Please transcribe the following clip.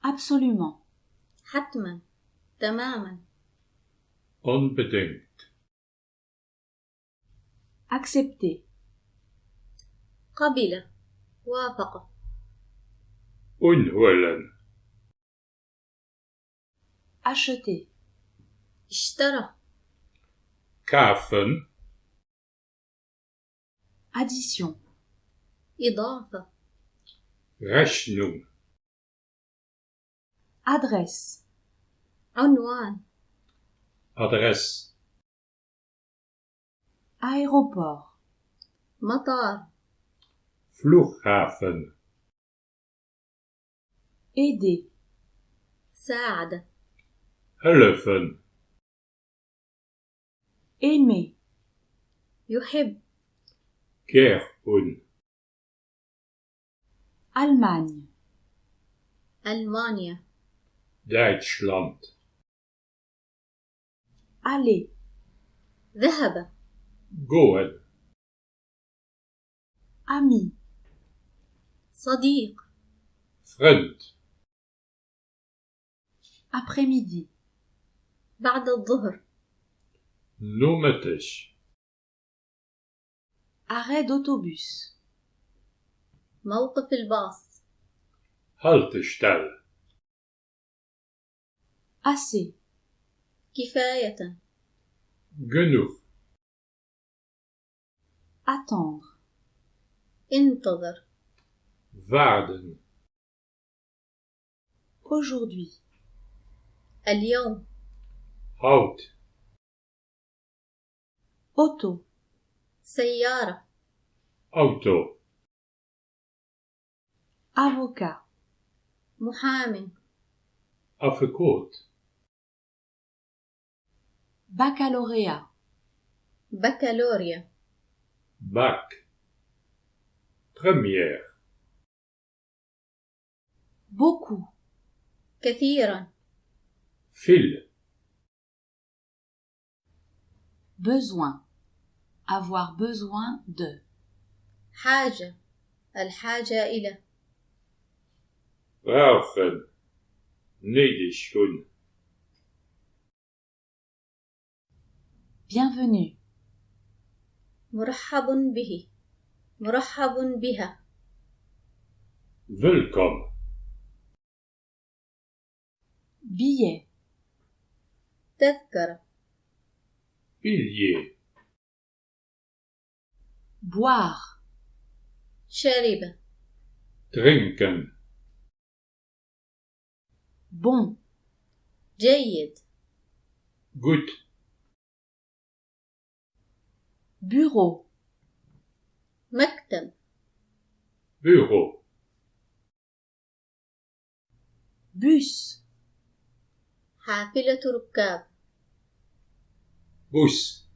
Absolument. حتما. تماما. Unbedingt. Accepter. قبل. وافق. Unholen. Acheter. اشترى. Kaufen. Addition. إضافة. Rechnung. Adresse. عنوان. Adresse. Aéroport. مطار. Flughafen. Aider. ساعد. Helfen. Aimer. يحب. Gern. Allemagne. ألمانيا. Deutschland. Aller. ذهب. Gehen. Ami. صديق. Freund. Après-midi. بعد الظهر. Nummertisch. Arrêt d'autobus. موقف الباص. Haltestelle. Assez. كفاية. Genug. Attendre. انتظر. Warten. Aujourd'hui. اليوم. Haut. Auto. سيارة. Auto. Avocat. محامٍ. Affekot. Baccalauréat. بكالوريا. Bac. Première. Beaucoup. كثيرا. Viel. Besoin. Avoir besoin de. حاجة. الحاجة إلى. Brauchen. Nötig tun. Bienvenue. مرحب به. مرحب بها. Willkommen. Billet. تذكرة. Billet. Boire. شرب. Trinken. Bon. جيد. Gut. Bureau. مكتب. Büro. بوس. حافلة ركاب. Bus.